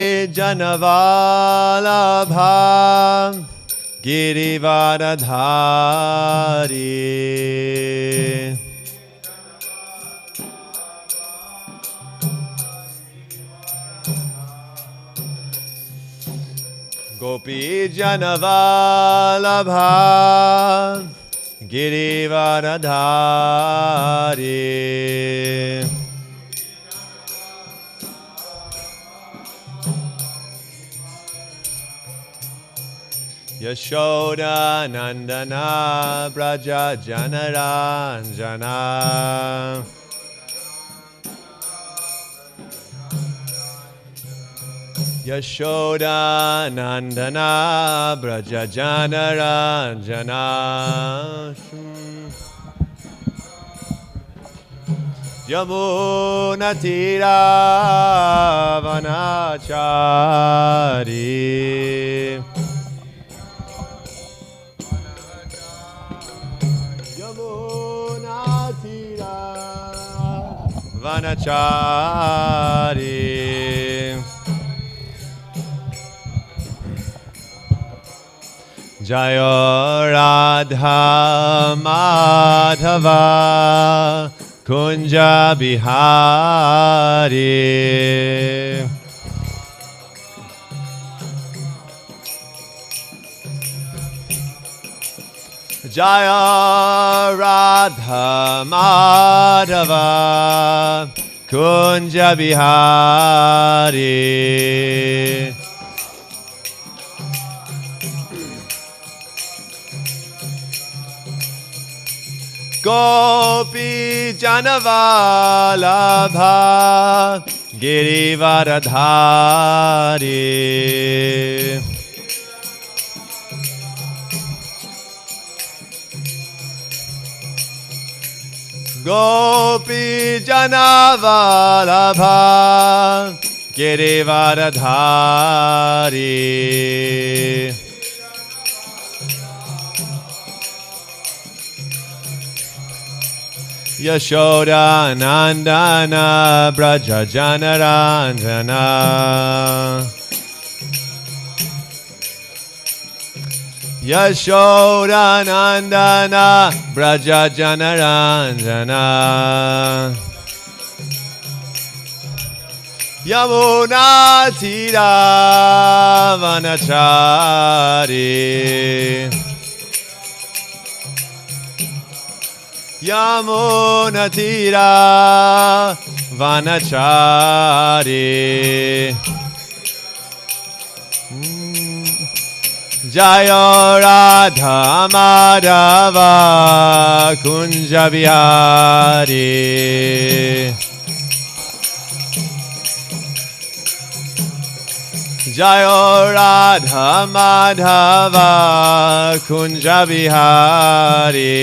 Janavalabha Girivaradhari Gopi Janavalabha Girivaradhari Yashoda Nandana Braja Janaranjana Yashoda Nandana Braja Janaranjana Yamuna Tira Vanachari Vanachari Jaya Radha Madhava Kunja Bihari Jaya Radha Madhava Kunja Bihari Gopi Janavalabha Girivaradhari Gopi Janavalabha Girivaradhari Yashoda Nandana Braja Janaranjana Yashoda Nandana Braja Janaranjana Yamuna Tira Vanachari Yamuna Tira Vanachari Jaya Radha Madhava Kunja Bihari Jaya Radha Madhava Kunja Bihari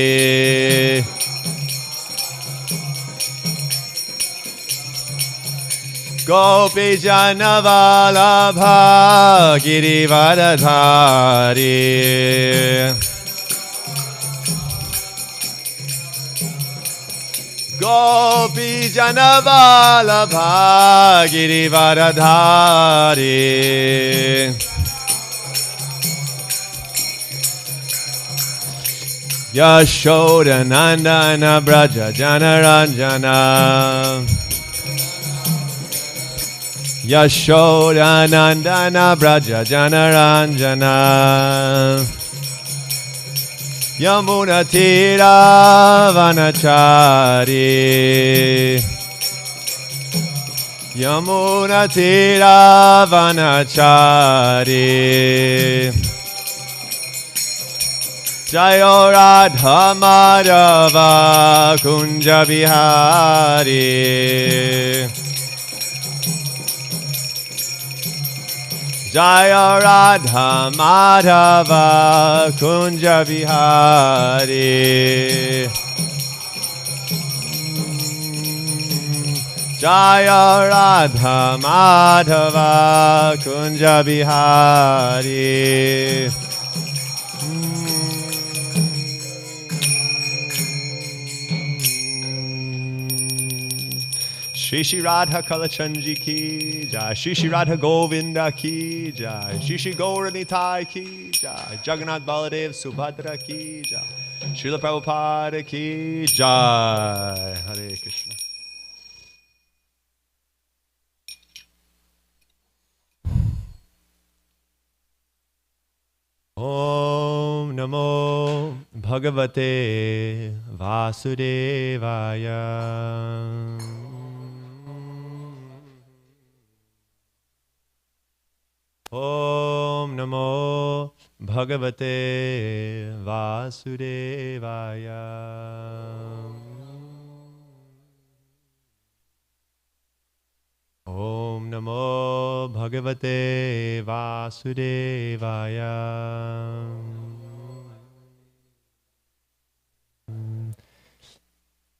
Gopi Janavalabha Girivaradhari Gopi Janavalabha Girivaradhari Yashoda Nandana Braja Janaranjana Yashoda Nandana Braja Janaranjana Yamuna Tira Vanachari Yamuna Tira Vanachari Jaya Radha Madhava Kunja Bihari Jaya Radha Madhava Kunja Bihari Jaya Radha Madhava Kunja Bihari Shri Shri Radha Kalachandji ki jai, Shri Shri Radha Govinda ki jai, Shri Shri Gauranitai ki jai, Jagannath Baladev Subhadra ki jai, Srila Prabhupada ki jai. Hare Krishna. Om Namo Bhagavate Vasudevaya. Om Namo Bhagavate Vasudevaya. Om Namo Bhagavate Vasudevaya.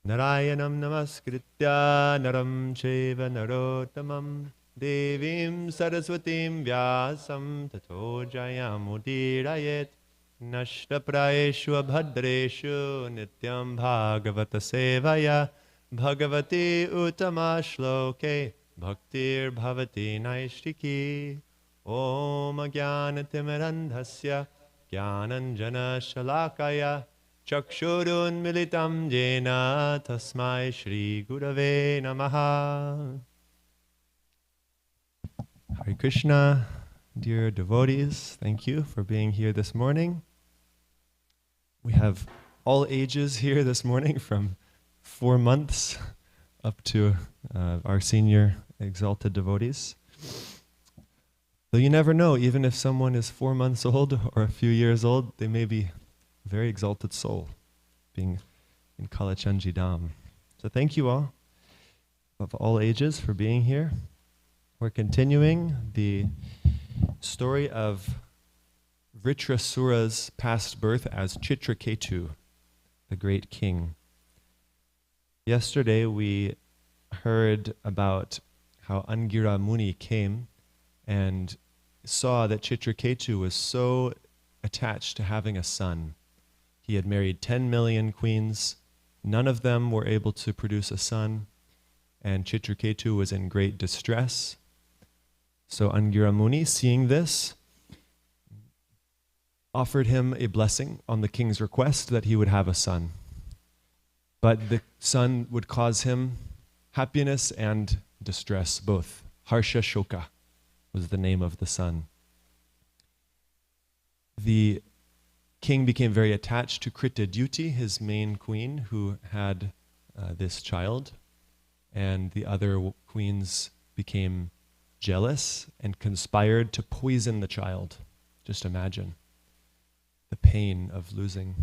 Narayanam Namaskritya Naram Cheva Narottamam Devim Saraswatim Vyasam Tato Jayamudirayet Nashtapraeshu Abhadreshu Nityam Bhagavata Sevaya Bhagavati Uttama Shloke Bhaktir Bhavati Naishtiki Om Ajnanatimirandhasya Jnananjana Shalakaya Chakshurun Militam Jena Tasmai Shri Gurave Namaha. Hare Krishna, dear devotees, thank you for being here this morning. We have all ages here this morning, from 4 months up to our senior exalted devotees. Though you never know, even if someone is 4 months old or a few years old, they may be a very exalted soul, being in Kalachandji Dham. So thank you all, of all ages, for being here. We're continuing the story of Vritrasura's past birth as Chitraketu, the great king. Yesterday we heard about how Angira Muni came and saw that Chitraketu was so attached to having a son. He had married 10 million queens. None of them were able to produce a son, and Chitraketu was in great distress. So Angira Muni, seeing this, offered him a blessing on the king's request that he would have a son. But the son would cause him happiness and distress, both. Harsha Shoka was the name of the son. The king became very attached to Kritadyuti, his main queen, who had this child, and the other queens became jealous and conspired to poison the child. Just imagine the pain of losing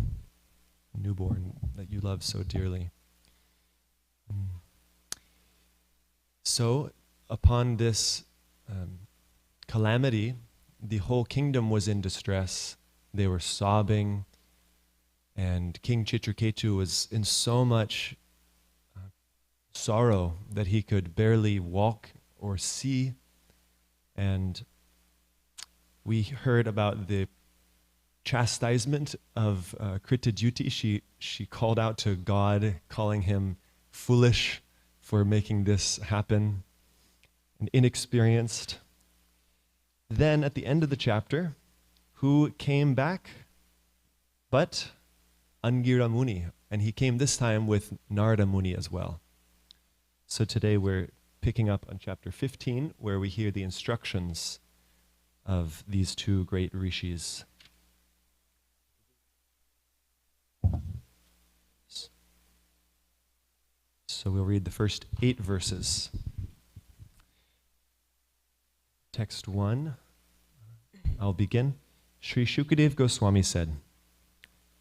a newborn that you love so dearly. So, upon this calamity, the whole kingdom was in distress. They were sobbing, and King Chitraketu was in so much sorrow that he could barely walk or see. And we heard about the chastisement of Kritadyuti. She called out to God, calling him foolish for making this happen, and inexperienced. Then at the end of the chapter, who came back but Angira Muni, and he came this time with Narada Muni as well. So today we're picking up on chapter 15, where we hear the instructions of these two great rishis. So we'll read the first 8 verses. Text 1, I'll begin. Sri Shukadev Goswami said,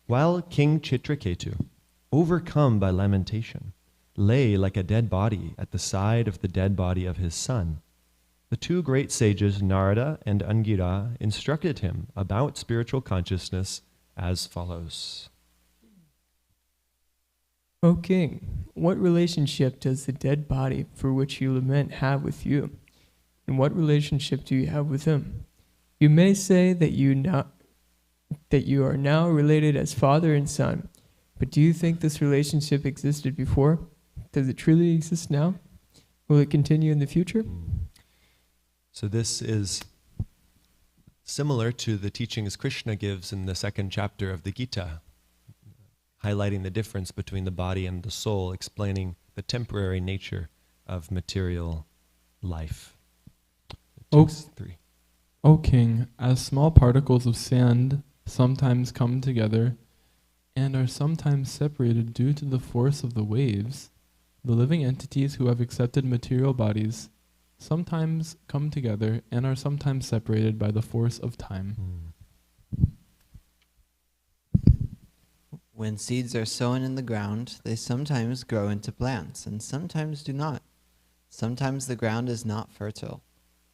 while King Chitraketu, overcome by lamentation, lay like a dead body at the side of the dead body of his son, the two great sages Narada and Angira instructed him about spiritual consciousness as follows. O king, what relationship does the dead body for which you lament have with you? And what relationship do you have with him? You may say that you are now related as father and son, but do you think this relationship existed before? Does it truly exist now? Will it continue in the future? So this is similar to the teachings Krishna gives in the second chapter of the Gita, highlighting the difference between the body and the soul, explaining the temporary nature of material life. Text 3. O king, as small particles of sand sometimes come together and are sometimes separated due to the force of the waves, the living entities who have accepted material bodies sometimes come together and are sometimes separated by the force of time. When seeds are sown in the ground, they sometimes grow into plants and sometimes do not. Sometimes the ground is not fertile,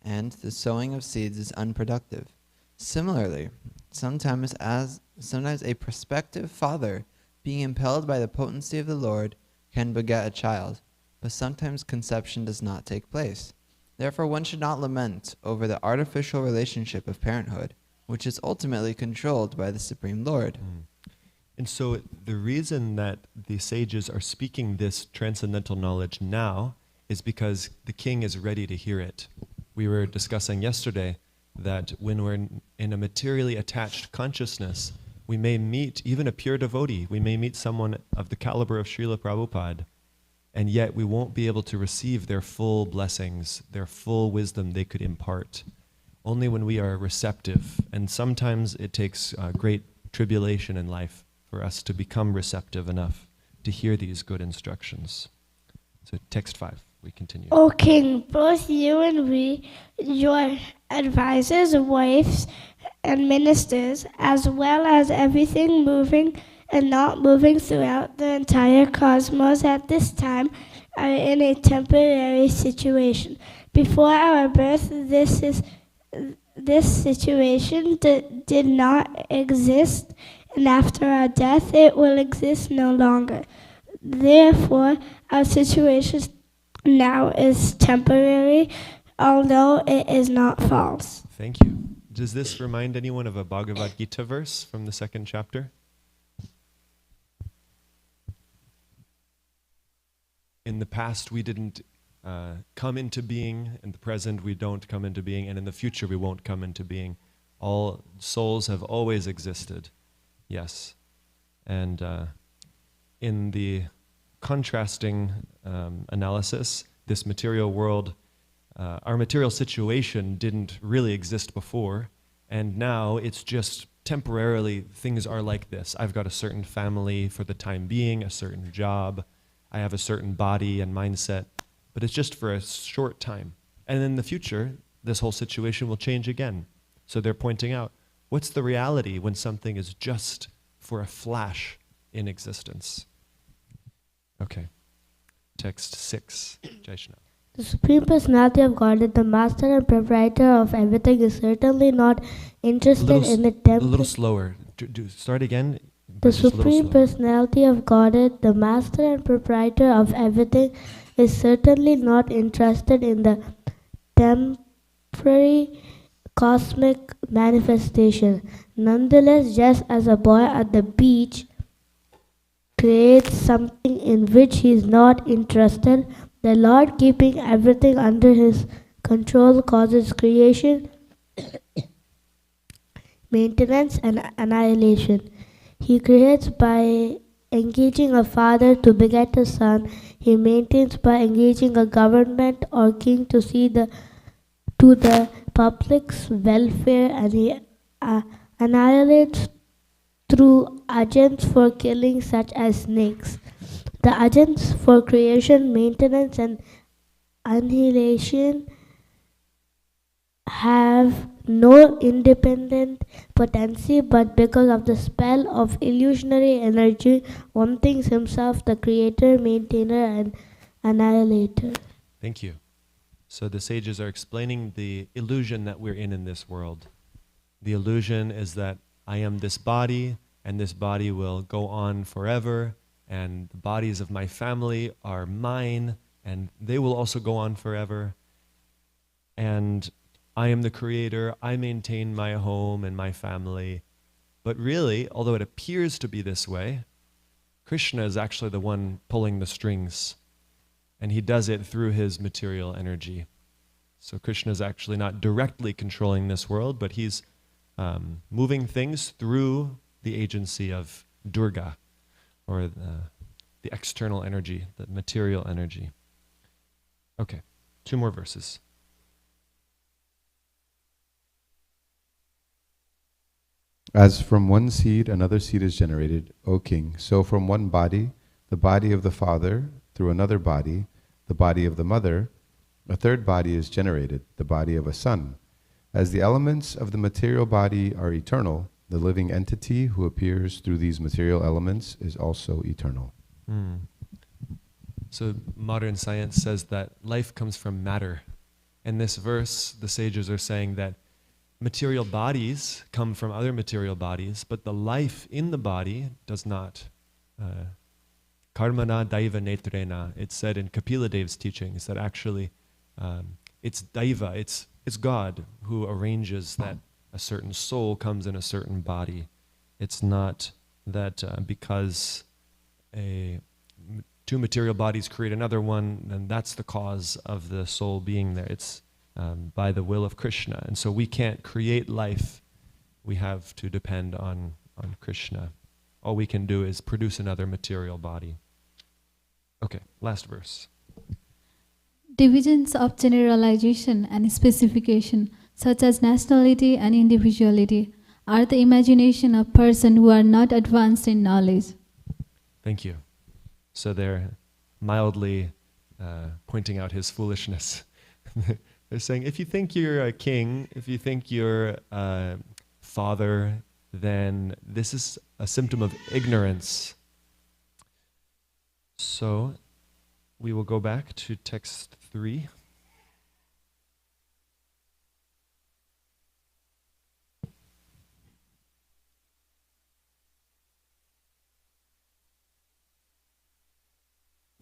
and the sowing of seeds is unproductive. Similarly, sometimes a prospective father, being impelled by the potency of the Lord, can beget a child, but sometimes conception does not take place. Therefore, one should not lament over the artificial relationship of parenthood, which is ultimately controlled by the Supreme Lord. And so the reason that the sages are speaking this transcendental knowledge now is because the king is ready to hear it. We were discussing yesterday that when we're in a materially attached consciousness, we may meet even a pure devotee. We may meet someone of the caliber of Srila Prabhupada, and yet we won't be able to receive their full blessings, their full wisdom they could impart, only when we are receptive. And sometimes it takes great tribulation in life for us to become receptive enough to hear these good instructions. So text 5, we continue. O king, both you and we, your advisors, wives, and ministers, as well as everything moving and not moving throughout the entire cosmos at this time, are in a temporary situation. Before our birth, this situation did not exist, and after our death, it will exist no longer. Therefore, our situation now is temporary, although it is not false. Thank you. Does this remind anyone of a Bhagavad Gita verse from the second chapter? In the past, we didn't come into being. In the present, we don't come into being. And in the future, we won't come into being. All souls have always existed. Yes. And in the contrasting analysis, this material world, our material situation didn't really exist before, and now it's just temporarily things are like this. I've got a certain family for the time being, a certain job, I have a certain body and mindset, but it's just for a short time. And in the future, this whole situation will change again. So they're pointing out, what's the reality when something is just for a flash in existence? Okay. Text 6. Jaishnav. The Supreme Personality of Godhead, the Master and Proprietor of everything, is certainly not interested in the A little slower. Start again. The just a little Supreme slower. Personality of Godhead, the Master and Proprietor of everything, is certainly not interested in the temporary cosmic manifestation. Nonetheless, just as a boy at the beach creates something in which he is not interested, the Lord, keeping everything under his control, causes creation, maintenance, and annihilation. He creates by engaging a father to beget a son. He maintains by engaging a government or king to see to the public's welfare, and he annihilates through agents for killing such as snakes. The agents for creation, maintenance, and annihilation have no independent potency, but because of the spell of illusionary energy, one thinks himself the creator, maintainer, and annihilator. Thank you. So the sages are explaining the illusion that we're in this world. The illusion is that I am this body, and this body will go on forever, and the bodies of my family are mine, and they will also go on forever. And I am the creator, I maintain my home and my family. But really, although it appears to be this way, Krishna is actually the one pulling the strings. and he does it through his material energy. So Krishna is actually not directly controlling this world, but he's moving things through the agency of Durga, or the external energy, the material energy. Okay, 2 more verses. As from one seed another seed is generated, O king, so from one body, the body of the father, through another body, the body of the mother, a third body is generated, the body of a son. As the elements of the material body are eternal, the living entity who appears through these material elements is also eternal. So modern science says that life comes from matter. In this verse, the sages are saying that material bodies come from other material bodies, but the life in the body does not. Karmana daiva netrena. It's said in Kapila Dev's teachings that actually it's daiva, it's God who arranges that a certain soul comes in a certain body. It's not that because 2 material bodies create another one, and that's the cause of the soul being there. It's by the will of Krishna. And so we can't create life. We have to depend on Krishna. All we can do is produce another material body. Okay, last verse. Divisions of generalization and specification, such as nationality and individuality, are the imagination of persons who are not advanced in knowledge. Thank you. So they're mildly pointing out his foolishness. They're saying, if you think you're a king, if you think you're a father, then this is a symptom of ignorance. So we will go back to text 3.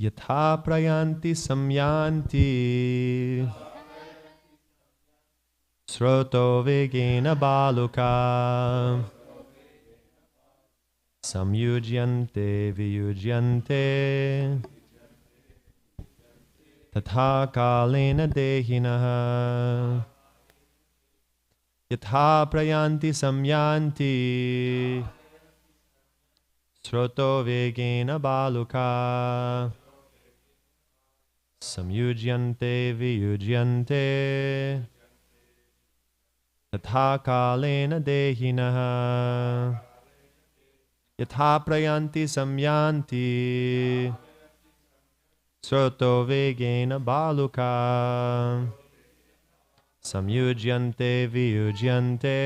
Yatha prayanti samyanti sroto vegena baluka samyujyante viyujyante tatha kalena dehinaha yatha prayanti samyanti sroto vegena baluka samyujyante viyujyante tatha kalena dehinaha yatha prayanti samyanti sroto vegena baluka samyujyante viyujyante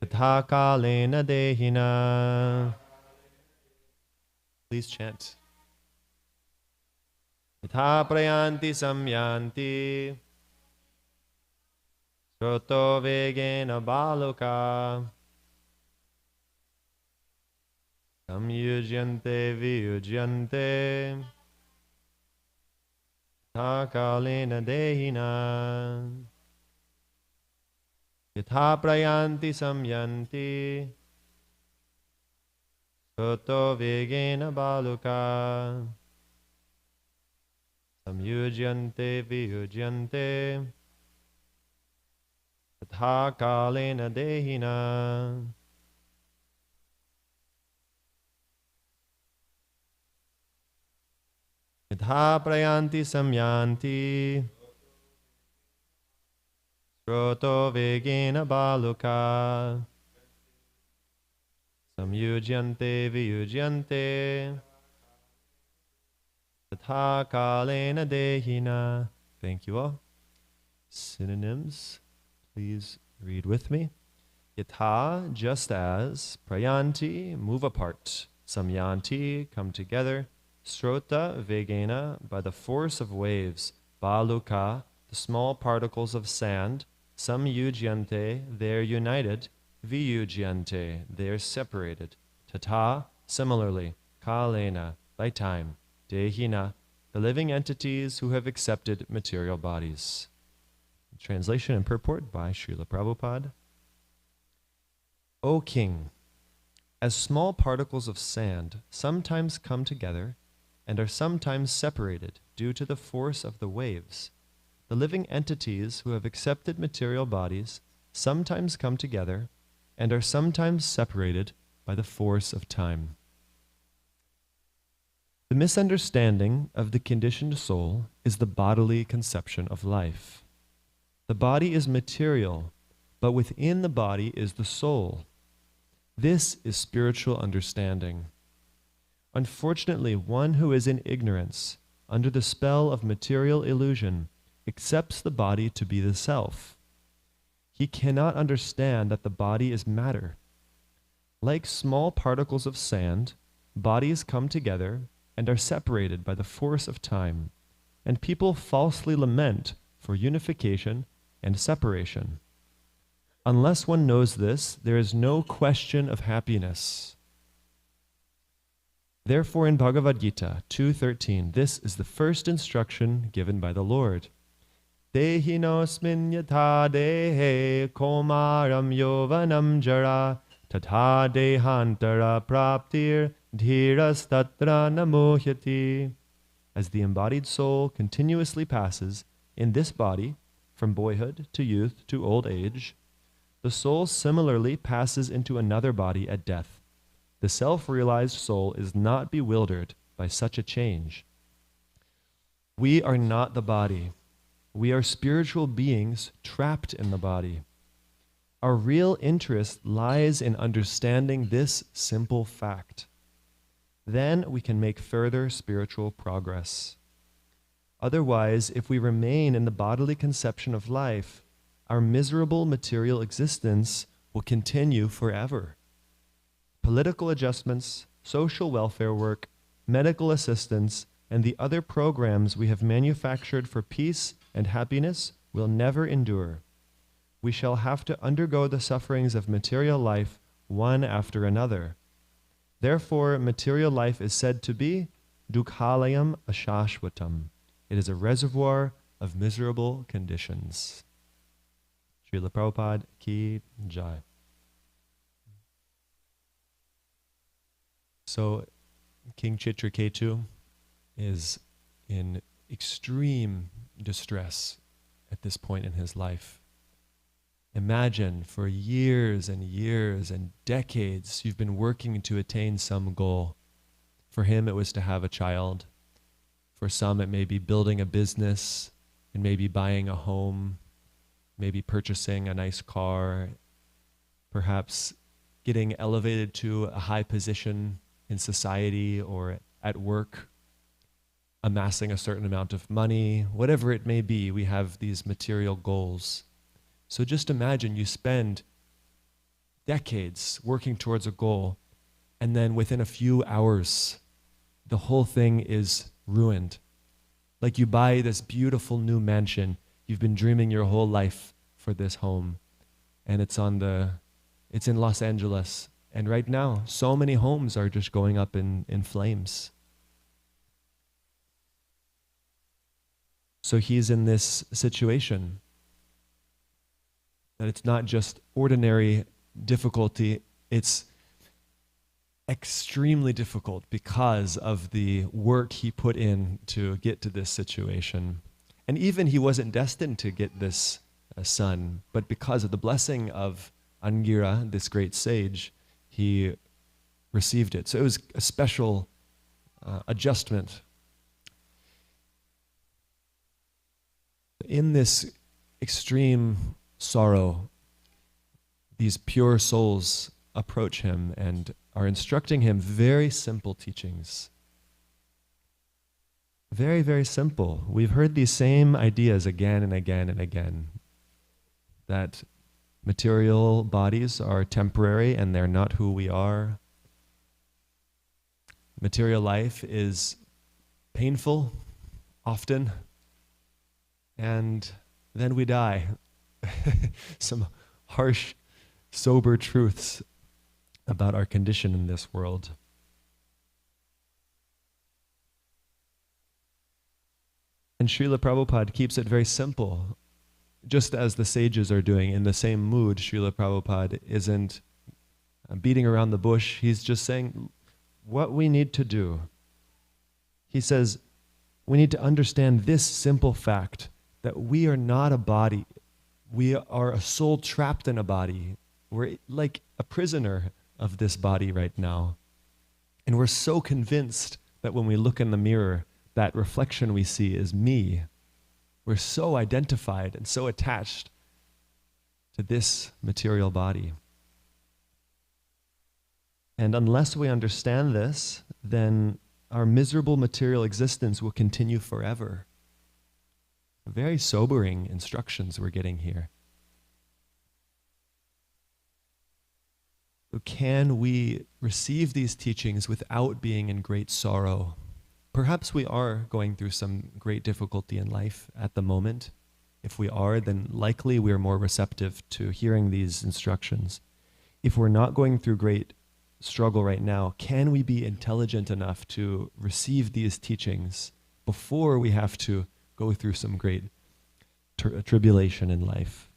tatha kalena dehina. Please chant. Yatha prayanti samyanti sroto vegena baluka samyujyante viyujyante tatha kalena dehina. Yatha prayanti samyanti sroto vegena baluka samyujyante viyujyante tatha kalena dehina. Yatha prayanti samyanti sroto vegena baluka samyujyante viyujyante tatha kalena dehina. Thank you all. Synonyms, please read with me. Yatha, just as, prayanti, move apart, samyanti, come together, srota, vegena, by the force of waves, baluka, the small particles of sand, samyujyante, they're united, viyujyante, they're separated, tatha, similarly, kalena, by time, dehina, the living entities who have accepted material bodies. Translation and purport by Srila Prabhupada. O king, as small particles of sand sometimes come together and are sometimes separated due to the force of the waves. The living entities who have accepted material bodies sometimes come together and are sometimes separated by the force of time. The misunderstanding of the conditioned soul is the bodily conception of life. The body is material, but within the body is the soul. This is spiritual understanding. Unfortunately, one who is in ignorance, under the spell of material illusion, accepts the body to be the self. He cannot understand that the body is matter. Like small particles of sand, bodies come together and are separated by the force of time, and people falsely lament for unification and separation. Unless one knows this, there is no question of happiness. Therefore, in Bhagavad Gita 2:13, this is the first instruction given by the Lord. Dehinosmin yatha dehe komaram yovanam jara tatha dehantara praptir dhiras tatra namohyati. As the embodied soul continuously passes in this body from boyhood to youth to old age, the soul similarly passes into another body at death. The self-realized soul is not bewildered by such a change. We are not the body. We are spiritual beings trapped in the body. Our real interest lies in understanding this simple fact. Then we can make further spiritual progress. Otherwise, if we remain in the bodily conception of life, our miserable material existence will continue forever. Political adjustments, social welfare work, medical assistance, and the other programs we have manufactured for peace and happiness will never endure. We shall have to undergo the sufferings of material life one after another. Therefore, material life is said to be dukhalayam ashashvatam. It is a reservoir of miserable conditions. Srila Prabhupada ki jai. So, King Chitraketu is in extreme distress at this point in his life. Imagine for years and years and decades you've been working to attain some goal. For him it was to have a child. For some it may be building a business, and maybe buying a home, maybe purchasing a nice car, perhaps getting elevated to a high position in society or at work, amassing a certain amount of money, whatever it may be, we have these material goals. So just imagine you spend decades working towards a goal, and then within a few hours, the whole thing is ruined. Like you buy this beautiful new mansion, you've been dreaming your whole life for this home, and it's in Los Angeles. And right now, so many homes are just going up in flames. So he's in this situation that it's not just ordinary difficulty, it's extremely difficult because of the work he put in to get to this situation. And even he wasn't destined to get this son, but because of the blessing of Angira, this great sage, he received it. So it was a special adjustment. In this extreme sorrow, these pure souls approach him and are instructing him very simple teachings. Very, very simple. We've heard these same ideas again and again and again, that material bodies are temporary and they're not who we are. Material life is painful, often, and then we die. Some harsh, sober truths about our condition in this world. And Srila Prabhupada keeps it very simple. Just as the sages are doing, in the same mood, Srila Prabhupada isn't beating around the bush. He's just saying what we need to do. he says, we need to understand this simple fact that we are not a body. We are a soul trapped in a body. We're like a prisoner of this body right now. And we're so convinced that when we look in the mirror, that reflection we see is me. We're so identified and so attached to this material body. And unless we understand this, then our miserable material existence will continue forever. Very sobering instructions we're getting here. Can we receive these teachings without being in great sorrow? Perhaps we are going through some great difficulty in life at the moment. If we are, then likely we are more receptive to hearing these instructions. If we're not going through great struggle right now, can we be intelligent enough to receive these teachings before we have to go through some great tribulation in life?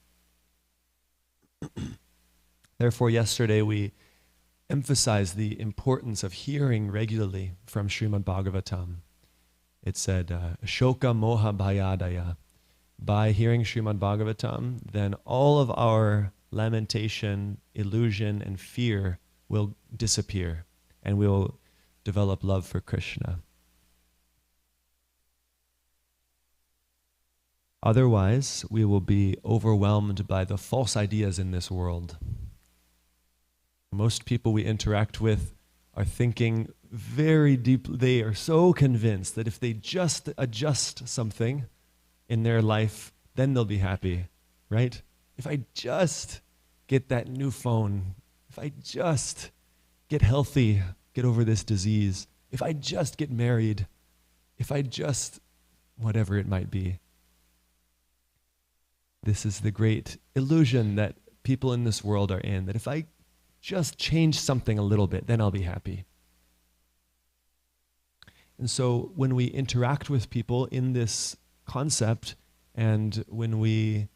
Therefore, yesterday we emphasized the importance of hearing regularly from Srimad Bhagavatam. It said, Shoka Moha Bhayadaya. By hearing Srimad Bhagavatam, then all of our lamentation, illusion, and fear will disappear, and we will develop love for Krishna. Otherwise, we will be overwhelmed by the false ideas in this world. Most people we interact with are thinking very deeply. They are so convinced that if they just adjust something in their life, then they'll be happy, right? If I just get that new phone, if I just get healthy, get over this disease, if I just get married, if I just, whatever it might be. This is the great illusion that people in this world are in, that if I just change something a little bit, then I'll be happy. And so when we interact with people in this concept, and when we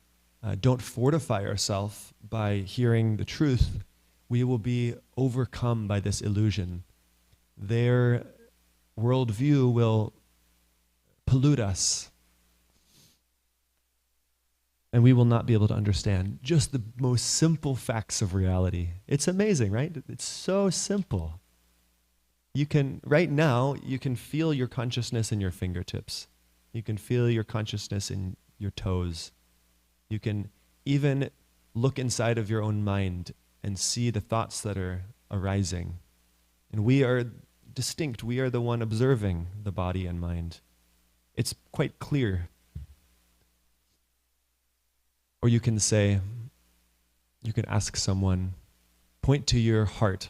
don't fortify ourselves by hearing the truth, we will be overcome by this illusion. Their worldview will pollute us, and we will not be able to understand just the most simple facts of reality. It's amazing, right? It's so simple. Right now, you can feel your consciousness in your fingertips. You can feel your consciousness in your toes. You can even look inside of your own mind and see the thoughts that are arising. And we are distinct. We are the one observing the body and mind. It's quite clear. Or you can say, you can ask someone, point to your heart,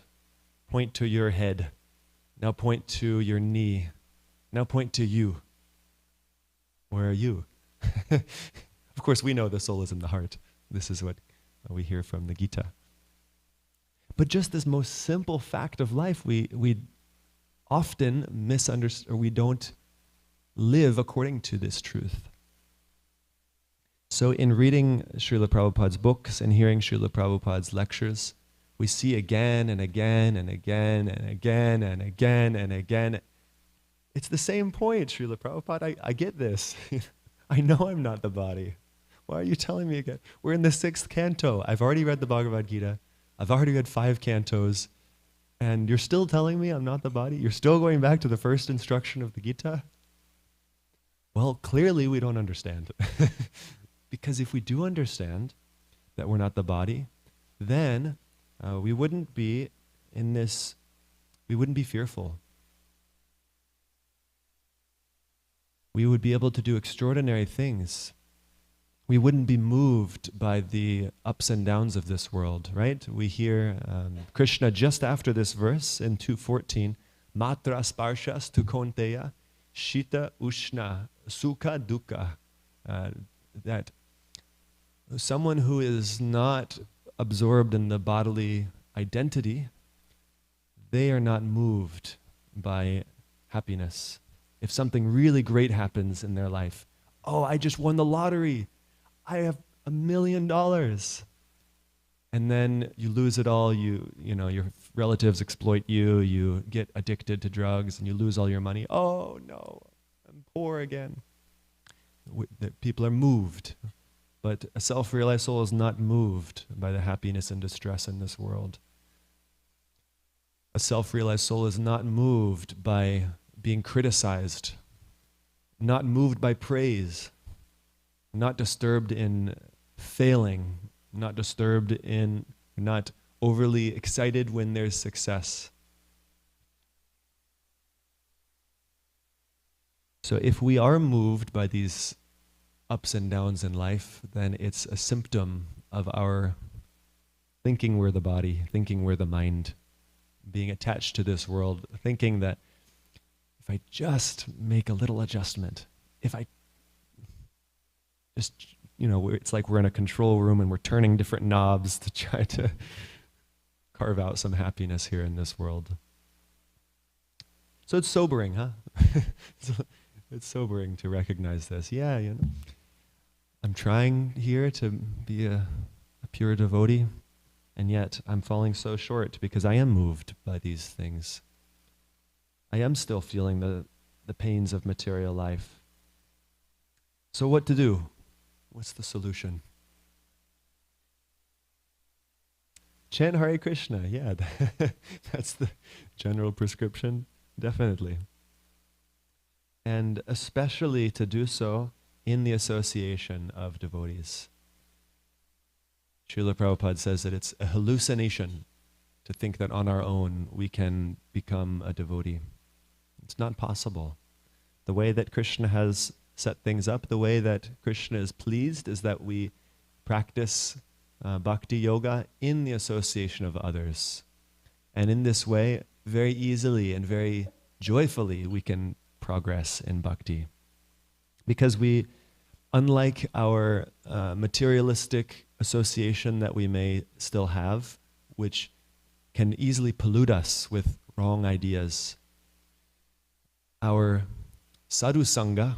point to your head, now point to your knee, now point to you. Where are you? Of course, we know the soul is in the heart. This is what we hear from the Gita. But just this most simple fact of life, we often misunderstand, or we don't live according to this truth. So in reading Srila Prabhupada's books and hearing Srila Prabhupada's lectures, we see again and again and again and again and again and again. It's the same point, Srila Prabhupada. I get this. I know I'm not the body. Why are you telling me again? We're in the 6th canto. I've already read the Bhagavad Gita. I've already read 5 cantos. And you're still telling me I'm not the body? You're still going back to the first instruction of the Gita? Well, clearly we don't understand. Because if we do understand that we're not the body, then we wouldn't be fearful. We would be able to do extraordinary things. We wouldn't be moved by the ups and downs of this world, right? We hear Krishna just after this verse in 2:14, Matra sparshas tu konteya, shita ushna, sukha dukkha. That someone who is not absorbed in the bodily identity, they are not moved by happiness. If something really great happens in their life, oh, I just won the lottery. I have $1 million. and then you lose it all. You know, your relatives exploit you. You get addicted to drugs, and you lose all your money. Oh no, I'm poor again. That people are moved, but a self-realized soul is not moved by the happiness and distress in this world. A self-realized soul is not moved by being criticized, not moved by praise, not disturbed in failing, not disturbed in, not overly excited when there's success. So if we are moved by these ups and downs in life, then it's a symptom of our thinking we're the body, thinking we're the mind, being attached to this world, thinking that if I just make a little adjustment, if I just, you know, it's like we're in a control room and we're turning different knobs to try to carve out some happiness here in this world. So it's sobering, huh? It's sobering to recognize this. Yeah, you know, I'm trying here to be a pure devotee, and yet I'm falling so short because I am moved by these things. I am still feeling the pains of material life. So what to do? What's the solution? Chant Hare Krishna. Yeah, that's the general prescription, definitely. And especially to do so in the association of devotees. Srila Prabhupada says that it's a hallucination to think that on our own we can become a devotee. It's not possible. The way that Krishna has set things up, the way that Krishna is pleased is that we practice bhakti yoga in the association of others. And in this way, very easily and very joyfully, we can progress in bhakti. Because we, unlike our materialistic association that we may still have, which can easily pollute us with wrong ideas, our sadhu sangha,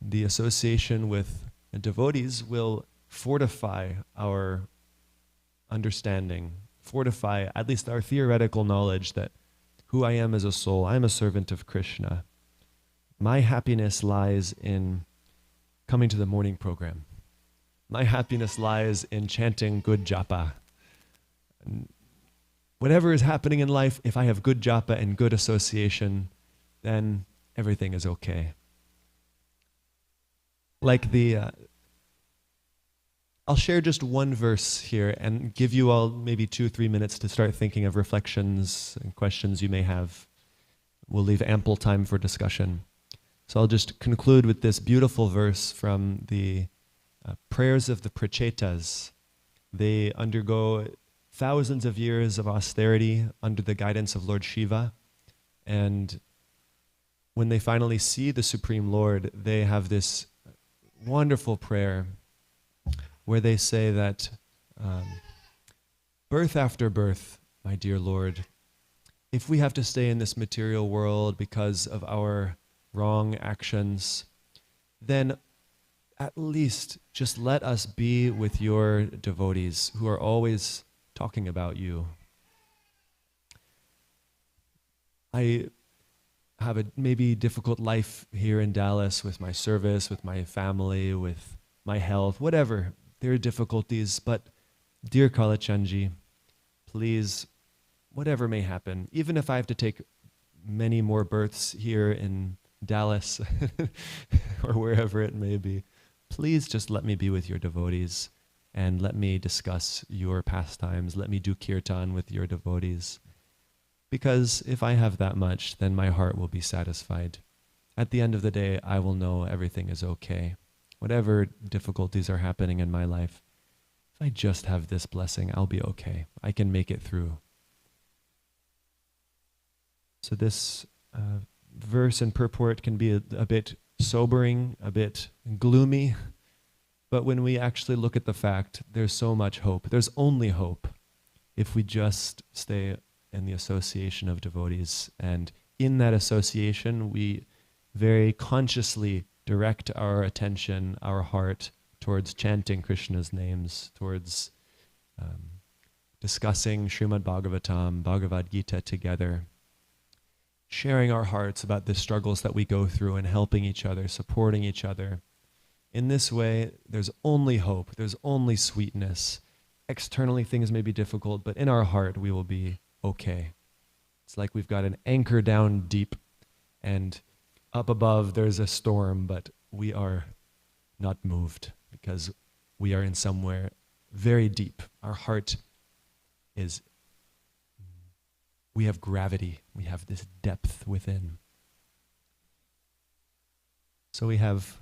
the association with devotees, will fortify our understanding, fortify at least our theoretical knowledge that who I am as a soul, I'm a servant of Krishna. My happiness lies in coming to the morning program. My happiness lies in chanting good japa. And whatever is happening in life, if I have good japa and good association, then everything is okay. Like I'll share just one verse here and give you all maybe 2-3 minutes to start thinking of reflections and questions you may have. We'll leave ample time for discussion. So I'll just conclude with this beautiful verse from the prayers of the Prachetas. They undergo thousands of years of austerity under the guidance of Lord Shiva, and when they finally see the Supreme Lord, they have this wonderful prayer where they say that birth after birth, my dear Lord, if we have to stay in this material world because of our wrong actions, then at least just let us be with your devotees who are always talking about you. I have a maybe difficult life here in Dallas with my service, with my family, with my health, whatever. There are difficulties, but dear Kalachandji, please, whatever may happen, even if I have to take many more births here in Dallas or wherever it may be, please just let me be with your devotees and let me discuss your pastimes. Let me do kirtan with your devotees. Because if I have that much, then my heart will be satisfied. At the end of the day, I will know everything is okay. Whatever difficulties are happening in my life, if I just have this blessing, I'll be okay. I can make it through. So this verse and purport can be a bit sobering, a bit gloomy, but when we actually look at the fact, there's so much hope. There's only hope if we just stay in the association of devotees. And in that association, we very consciously direct our attention, our heart, towards chanting Krishna's names, towards discussing Srimad Bhagavatam, Bhagavad Gita together, sharing our hearts about the struggles that we go through and helping each other, supporting each other. In this way, there's only hope, there's only sweetness. Externally, things may be difficult, but in our heart, we will be okay. It's like we've got an anchor down deep, and up above, there's a storm, but we are not moved because we are in somewhere very deep. Our heart is, we have gravity. We have this depth within. So we have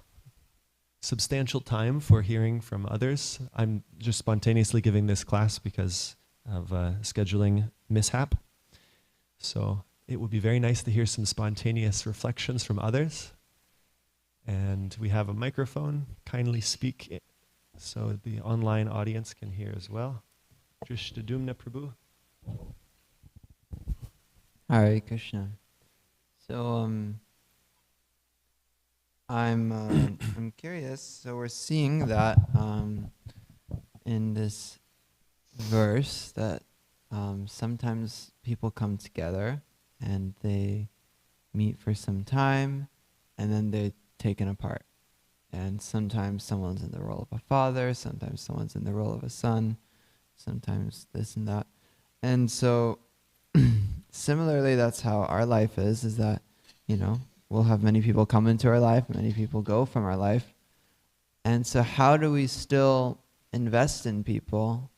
substantial time for hearing from others. I'm just spontaneously giving this class because of a scheduling mishap. So it would be very nice to hear some spontaneous reflections from others. And we have a microphone. Kindly speak so the online audience can hear as well. Drishta Prabhu. Hare Krishna. So I'm curious. So we're seeing that in this verse that sometimes people come together and they meet for some time and then they're taken apart. And sometimes someone's in the role of a father, sometimes someone's in the role of a son, sometimes this and that. And so similarly, that's how our life is that, you know, we'll have many people come into our life, many people go from our life. And so how do we still invest in people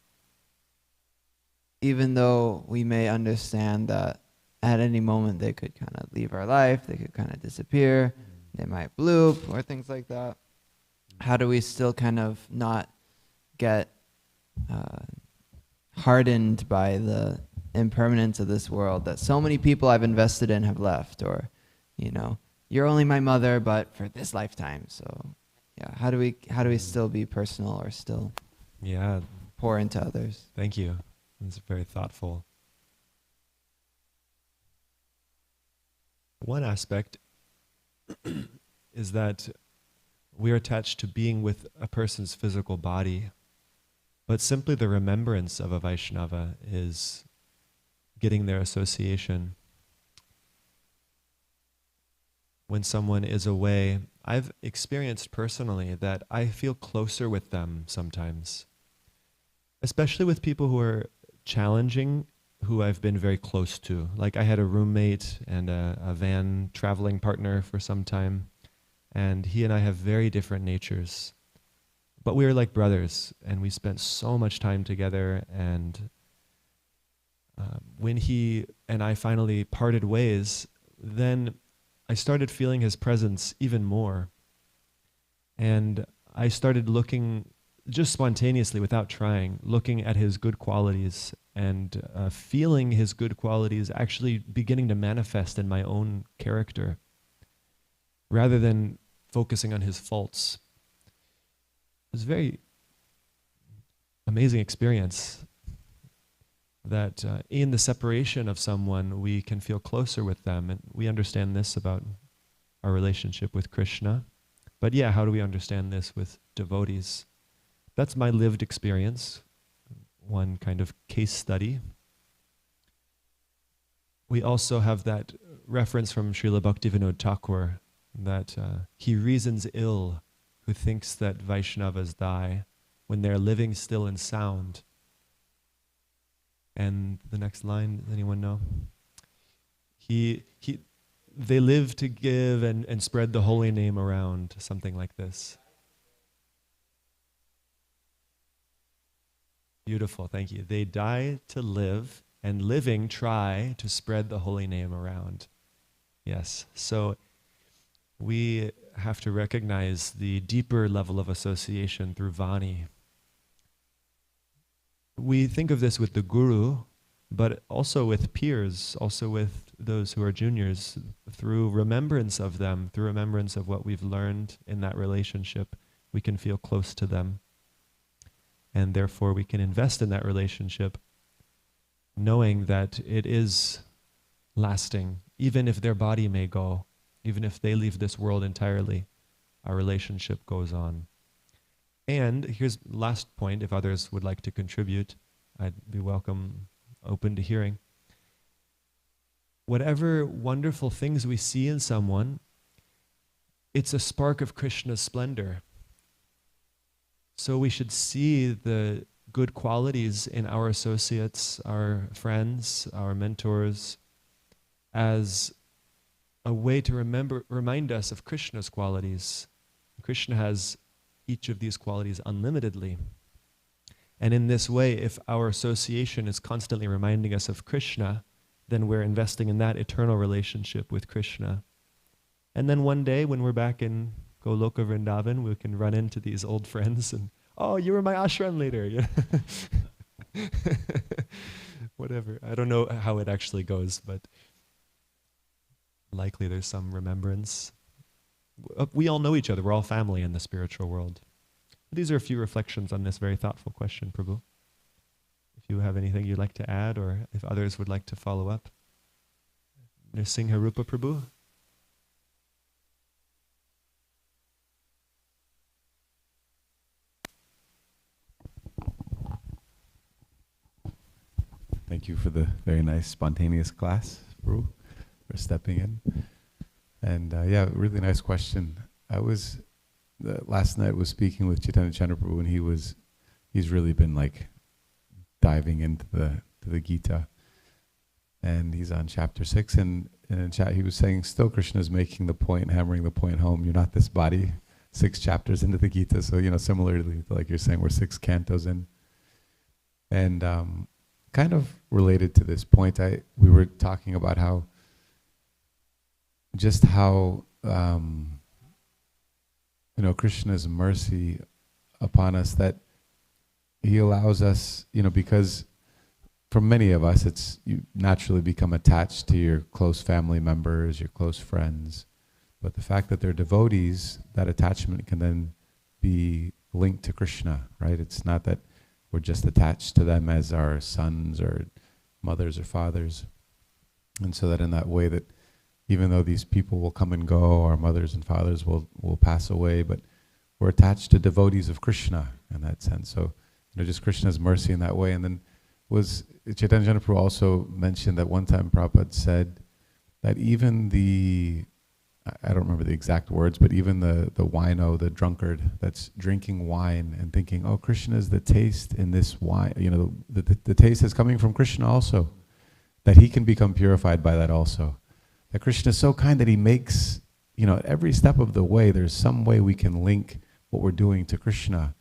even though we may understand that at any moment they could kind of leave our life, they could kind of disappear, they might bloop or things like that? How do we still kind of not get hardened by the impermanence of this world that so many people I've invested in have left? Or, you know, you're only my mother, but for this lifetime. So, yeah, how do we still be personal or still pour into others? Thank you. That's very thoughtful. One aspect is that we are attached to being with a person's physical body, but simply the remembrance of a Vaishnava is getting their association. When someone is away, I've experienced personally that I feel closer with them sometimes, especially with people who are challenging, who I've been very close to. Like I had a roommate and a van traveling partner for some time, and he and I have very different natures. But we were like brothers, and we spent so much time together, and when he and I finally parted ways, then I started feeling his presence even more. And I started looking, just spontaneously, without trying, looking at his good qualities and feeling his good qualities actually beginning to manifest in my own character, rather than focusing on his faults. It was a very amazing experience that in the separation of someone, we can feel closer with them. And we understand this about our relationship with Krishna. But yeah, how do we understand this with devotees? That's my lived experience, one kind of case study. We also have that reference from Srila Bhaktivinoda Thakur that he reasons ill who thinks that Vaishnavas die when they're living still and sound. And the next line, does anyone know? They live to give and spread the holy name around, something like this. Beautiful, thank you. They die to live, and living try to spread the holy name around. Yes, so we have to recognize the deeper level of association through Vani. We think of this with the guru, but also with peers, also with those who are juniors, through remembrance of them, through remembrance of what we've learned in that relationship, we can feel close to them. And therefore we can invest in that relationship, knowing that it is lasting, even if their body may go, even if they leave this world entirely, our relationship goes on. And here's the last point, if others would like to contribute. I'd be open to hearing. Whatever wonderful things we see in someone, it's a spark of Krishna's splendor. So we should see the good qualities in our associates, our friends, our mentors, as a way to remind us of Krishna's qualities. Krishna has each of these qualities unlimitedly. And in this way, if our association is constantly reminding us of Krishna, then we're investing in that eternal relationship with Krishna. And then one day when we're back in Goloka Vrindavan, we can run into these old friends and, oh, you were my ashram leader. Yeah. Whatever. I don't know how it actually goes, but likely there's some remembrance. We all know each other. We're all family in the spiritual world. These are a few reflections on this very thoughtful question, Prabhu. If you have anything you'd like to add, or if others would like to follow up. Nrsimha Rupa Prabhu? Thank you for the very nice spontaneous class, Prabhu, for stepping in. And yeah, really nice question. Last night was speaking with Chaitanya Chandraprabhu, and he's really been like diving into the Gita, and he's on chapter 6, and in chat he was saying still Krishna is making the point, hammering the point home. You're not this body. 6 chapters into the Gita, so similarly, like you're saying, we're 6 cantos in, and kind of related to this point, we were talking about how Krishna's mercy upon us, that he allows us, because for many of us, you naturally become attached to your close family members, your close friends. But the fact that they're devotees, that attachment can then be linked to Krishna, right? It's not that we're just attached to them as our sons or mothers or fathers. And so that in that way, that even though these people will come and go, our mothers and fathers will pass away, but we're attached to devotees of Krishna in that sense. So, just Krishna's mercy in that way. And then Chaitanya Chandraprabhu also mentioned that one time Prabhupada said that even I don't remember the exact words, but even the wino, the drunkard that's drinking wine and thinking, oh, Krishna is the taste in this wine, the taste is coming from Krishna also, that he can become purified by that also. That Krishna is so kind that he makes, at every step of the way, there's some way we can link what we're doing to Krishna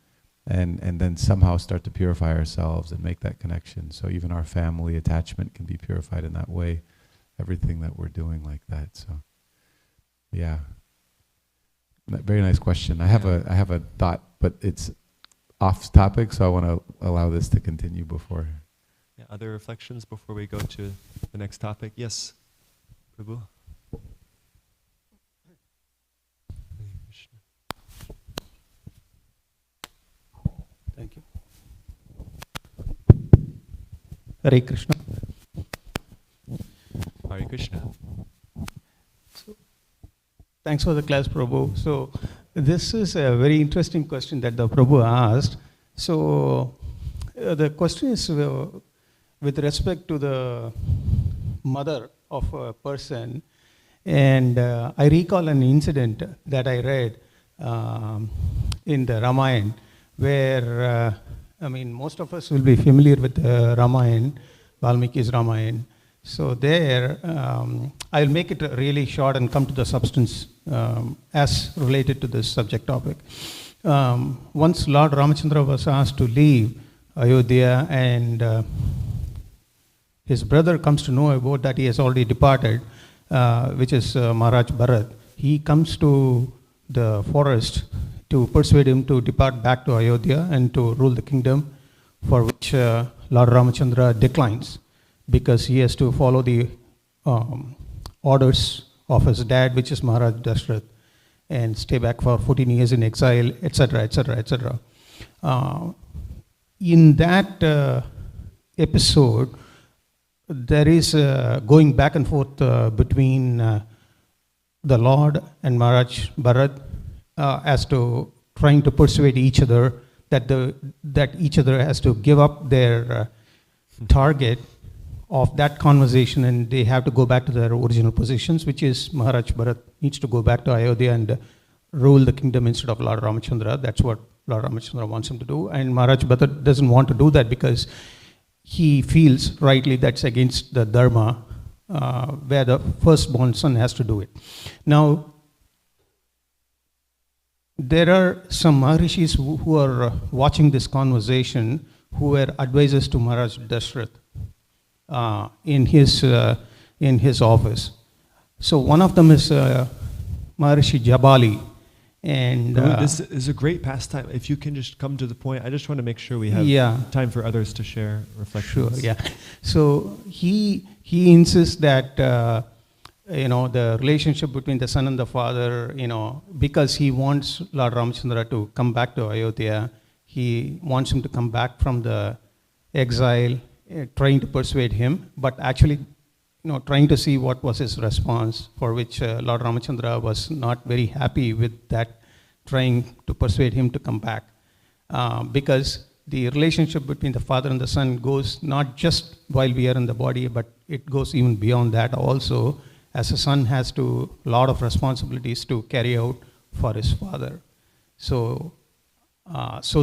and then somehow start to purify ourselves and make that connection. So even our family attachment can be purified in that way, everything that we're doing like that. So, yeah. Very nice question. I have a thought, but it's off topic, so I want to allow this to continue before. Yeah, other reflections before we go to the next topic? Yes. Prabhu? Thank you. Hare Krishna. Hare Krishna. So, thanks for the class, Prabhu. So this is a very interesting question that the Prabhu asked. So the question is with respect to the mother of a person, and I recall an incident that I read in the Ramayana, where most of us will be familiar with the Ramayana, Valmiki's Ramayana. So there, I'll make it really short and come to the substance as related to this subject topic. Once Lord Ramachandra was asked to leave Ayodhya, and his brother comes to know about that he has already departed, which is Maharaj Bharat. He comes to the forest to persuade him to depart back to Ayodhya and to rule the kingdom, for which Lord Ramachandra declines, because he has to follow the orders of his dad, which is Maharaj Dashrath, and stay back for 14 years in exile, etc., etc., etc. In that episode, there is going back and forth between the Lord and Maharaj Bharat as to trying to persuade each other that each other has to give up their target of that conversation, and they have to go back to their original positions, which is Maharaj Bharat needs to go back to Ayodhya and rule the kingdom instead of Lord Ramachandra. That's what Lord Ramachandra wants him to do. And Maharaj Bharat doesn't want to do that because he feels rightly that's against the dharma, where the firstborn son has to do it. Now, there are some Maharishis who are watching this conversation who were advisors to Maharaj Dashrath in his office. So one of them is Maharishi Jabali. And this is a great pastime. If you can just come to the point, I just want to make sure we have time for others to share reflections. Sure, yeah. So he insists that the relationship between the son and the father, because he wants Lord Ramachandra to come back to Ayodhya, he wants him to come back from the exile, trying to persuade him, but actually, trying to see what was his response, for which Lord Ramachandra was not very happy with that, trying to persuade him to come back. Because the relationship between the father and the son goes not just while we are in the body, but it goes even beyond that also, as a son has a lot of responsibilities to carry out for his father. So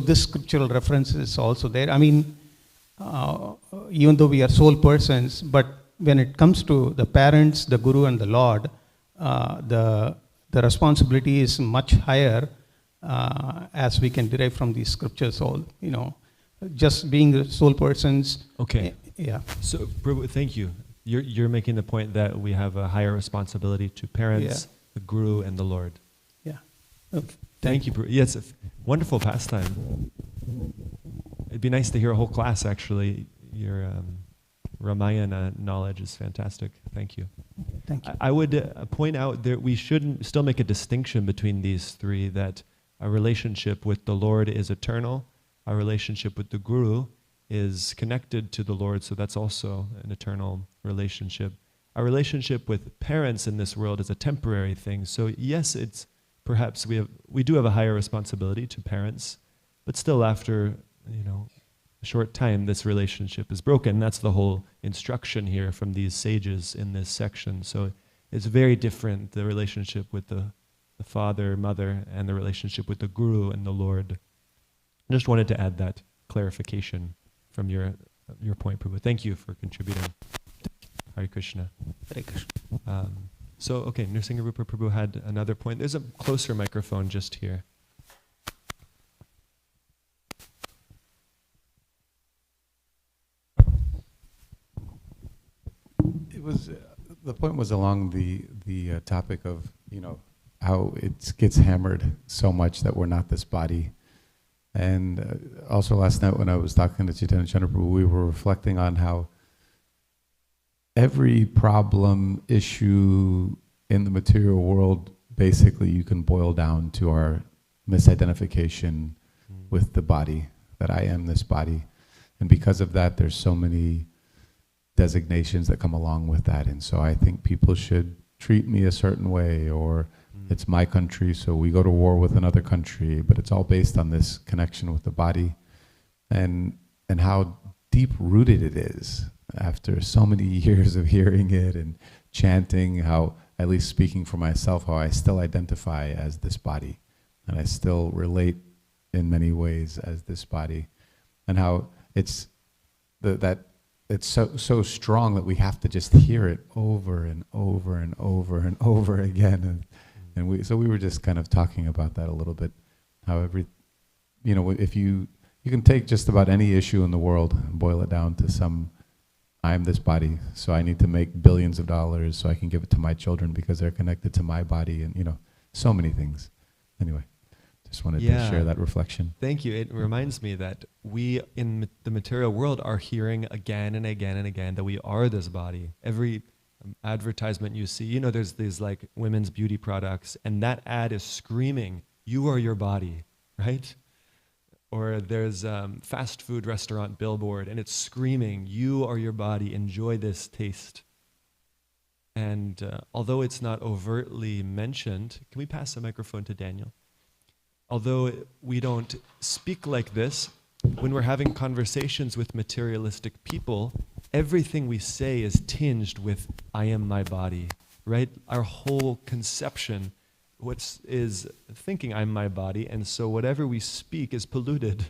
this scriptural reference is also there. I mean, even though we are soul persons, but when it comes to the parents, the Guru and the Lord, the responsibility is much higher, as we can derive from these scriptures all, just being soul persons. Okay. Yeah. So, Prabhu, thank you. You're making the point that we have a higher responsibility to parents, the Guru, and the Lord. Yeah. Thank you. Yes, wonderful pastime. It'd be nice to hear a whole class, actually. Your Ramayana knowledge is fantastic. Thank you. Thank you. I would point out that we should still make a distinction between these three, that our relationship with the Lord is eternal, our relationship with the Guru is connected to the Lord, so that's also an eternal relationship. Our relationship with parents in this world is a temporary thing. So yes, it's perhaps we do have a higher responsibility to parents, but still after a short time this relationship is broken. That's the whole instruction here from these sages in this section. So it's very different, the relationship with the father, mother, and the relationship with the Guru and the Lord. I just wanted to add that clarification from your point, Prabhu. Thank you for contributing. Hare Krishna. Hare Krishna. Okay, Nrsingarupa Prabhu had another point. There's a closer microphone just here. It was the point was along the topic of how it gets hammered so much that we're not this body. And also last night when I was talking to Chaitanya Chandraprabhu, we were reflecting on how every problem, issue in the material world, basically you can boil down to our misidentification with the body, that I am this body. And because of that, there's so many designations that come along with that. And so I think people should treat me a certain way, or it's my country, so we go to war with another country, but it's all based on this connection with the body, and how deep-rooted it is after so many years of hearing it and chanting, how, at least speaking for myself, how I still identify as this body, and I still relate in many ways as this body, and how it's that it's so strong that we have to just hear it over and over and over and over again. And we were just kind of talking about that a little bit, how if you can take just about any issue in the world and boil it down to I am this body, so I need to make billions of dollars so I can give it to my children because they're connected to my body, and so many things. Anyway, just wanted to share that reflection. Thank you. It reminds me that we in the material world are hearing again and again and again that we are this body. Every advertisement you see, there's these like women's beauty products, and that ad is screaming, "You are your body," right? Or there's fast food restaurant billboard, and it's screaming, "You are your body, enjoy this taste." And although it's not overtly mentioned, can we pass the microphone to Daniel? Although we don't speak like this, when we're having conversations with materialistic people, everything we say is tinged with, I am my body, right? Our whole conception is thinking I'm my body, and so whatever we speak is polluted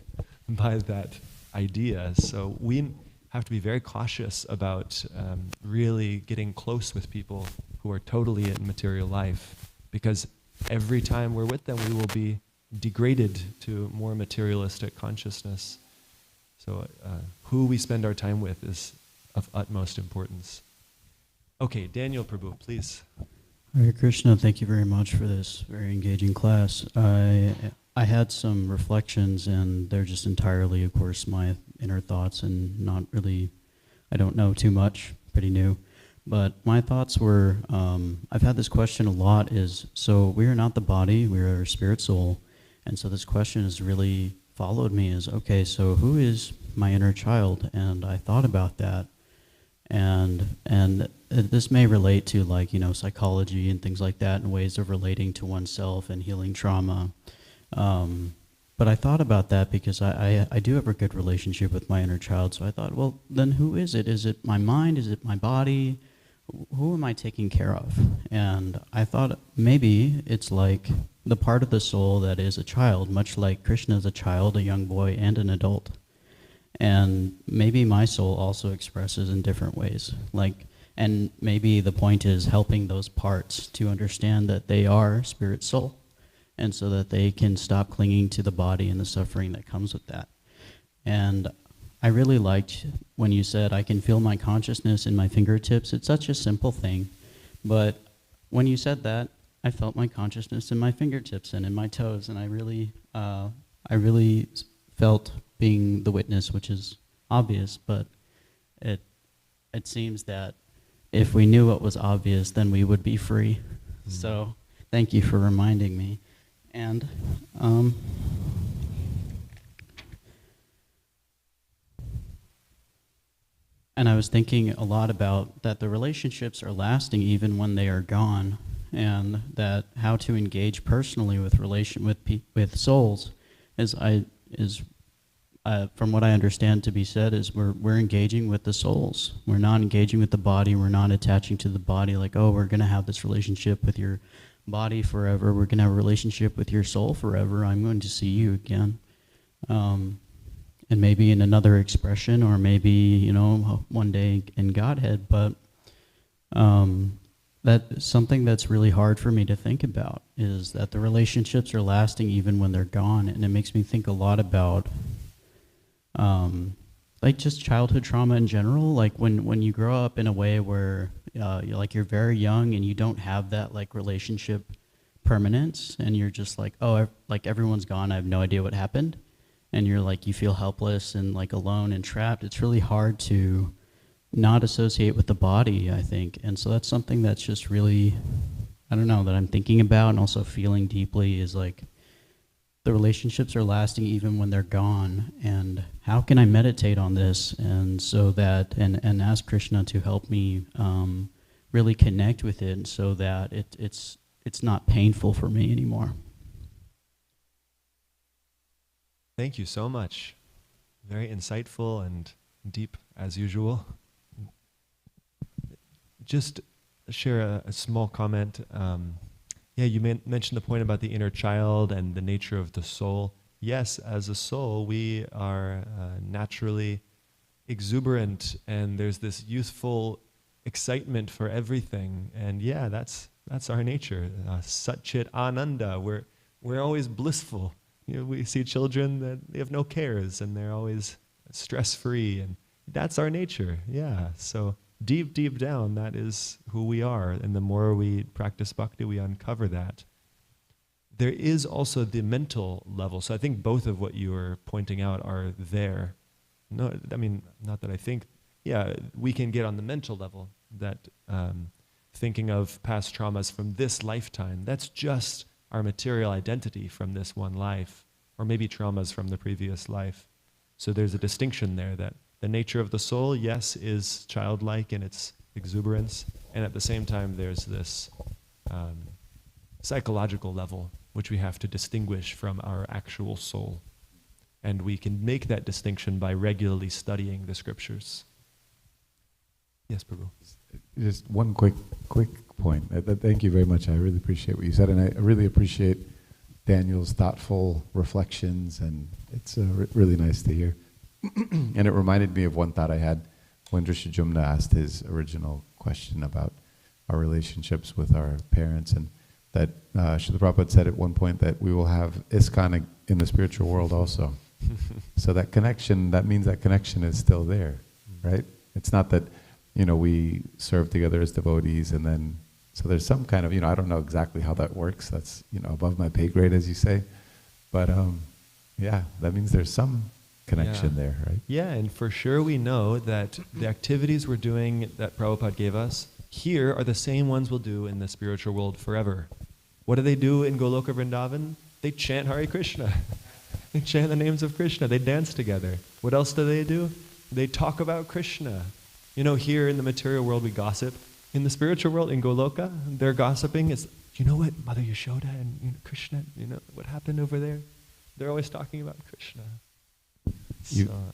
by that idea. So we have to be very cautious about really getting close with people who are totally in material life, because every time we're with them, we will be degraded to more materialistic consciousness. So who we spend our time with is of utmost importance. Okay, Daniel Prabhu, please. Hare Krishna, thank you very much for this very engaging class. I had some reflections, and they're just entirely, of course, my inner thoughts, and not really, I don't know too much, pretty new. But my thoughts were, I've had this question a lot, is, so we are not the body, we are spirit soul. And so this question has really followed me, is, okay, so who is my inner child? And I thought about that. And this may relate to, like, psychology and things like that, and ways of relating to oneself and healing trauma. But I thought about that because I do have a good relationship with my inner child. So I thought, well, then who is it? Is it my mind? Is it my body? Who am I taking care of? And I thought maybe it's like the part of the soul that is a child, much like Krishna is a child, a young boy, and an adult. And maybe my soul also expresses in different ways. And maybe the point is helping those parts to understand that they are spirit soul, and so that they can stop clinging to the body and the suffering that comes with that. And I really liked when you said, I can feel my consciousness in my fingertips. It's such a simple thing, but when you said that, I felt my consciousness in my fingertips and in my toes, and I really felt being the witness, which is obvious, but it seems that if we knew what was obvious, then we would be free. So thank you for reminding me. And I was thinking a lot about that the relationships are lasting even when they are gone, and that how to engage personally with with souls is from what I understand to be said, is we're engaging with the souls. We're not engaging with the body. We're not attaching to the body like, oh, we're going to have this relationship with your body forever. We're going to have a relationship with your soul forever. I'm going to see you again. And maybe in another expression, or maybe, one day in Godhead. But that's something that's really hard for me to think about, is that the relationships are lasting even when they're gone. And it makes me think a lot about just childhood trauma in general. Like when you grow up in a way where you're very young and you don't have that relationship permanence, and you're just like, oh, everyone's gone, I have no idea what happened, and you feel helpless and alone and trapped. It's really hard to not associate with the body, I think. And so that's something that's just really, I don't know, that I'm thinking about and also feeling deeply, is the relationships are lasting even when they're gone. And how can I meditate on this and so that, and ask Krishna to help me really connect with it, so that it's not painful for me anymore. Thank you so much. Very insightful and deep as usual. Just share a small comment. You mentioned the point about the inner child and the nature of the soul. Yes, as a soul, we are naturally exuberant, and there's this youthful excitement for everything. And yeah, that's our nature. Satchit Ananda. We're always blissful. We see children that they have no cares, and they're always stress-free, and that's our nature. Yeah. So deep down, that is who we are. And the more we practice bhakti, we uncover that. There is also the mental level. So I think both of what you were pointing out are there. No, I mean, not that I think. Yeah, we can get on the mental level, that thinking of past traumas from this lifetime, that's just our material identity from this one life, or maybe traumas from the previous life. So there's a distinction there, that the nature of the soul, yes, is childlike in its exuberance, and at the same time there's this psychological level which we have to distinguish from our actual soul. And we can make that distinction by regularly studying the scriptures. Yes, Prabhu. Just one quick point. Thank you very much. I really appreciate what you said, and I really appreciate Daniel's thoughtful reflections, and it's really nice to hear. And it reminded me of one thought I had when Drishajumna asked his original question about our relationships with our parents, and that Srila Prabhupada said at one point that we will have ISKCON in the spiritual world also. So that connection, that means that connection is still there, right? It's not that, we serve together as devotees and then, so there's some kind of, I don't know exactly how that works. That's, above my pay grade, as you say. But yeah, that means there's some connection there, right? Yeah, and for sure we know that the activities we're doing that Prabhupada gave us here are the same ones we'll do in the spiritual world forever. What do they do in Goloka Vrindavan? They chant Hare Krishna. They chant the names of Krishna. They dance together. What else do? They talk about Krishna. Here in the material world we gossip. In the spiritual world, in Goloka, they're gossiping. It's, you know what, Mother Yashoda and Krishna, what happened over there? They're always talking about Krishna.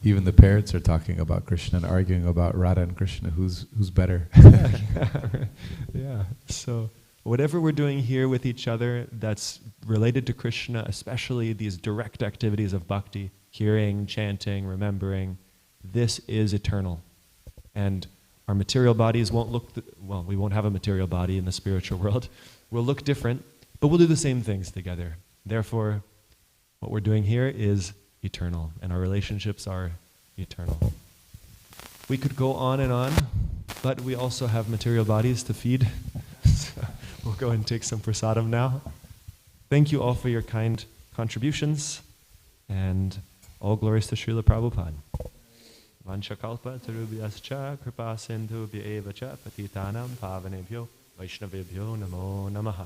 Even the parents are talking about Krishna and arguing about Radha and Krishna, who's better. Yeah. So whatever we're doing here with each other that's related to Krishna, especially these direct activities of bhakti, hearing, chanting, remembering, this is eternal. And our material bodies won't look, we won't have a material body in the spiritual world. We'll look different, but we'll do the same things together. Therefore, what we're doing here is eternal, and our relationships are eternal. We could go on, but we also have material bodies to feed. So we'll go and take some prasadam now. Thank you all for your kind contributions, and all glories to Srila Prabhupada. Vanchakalpa tarubhyascha kripa sindhubhya eva cha patitanam pavanebhyo vaishnavebhyo namo namaha.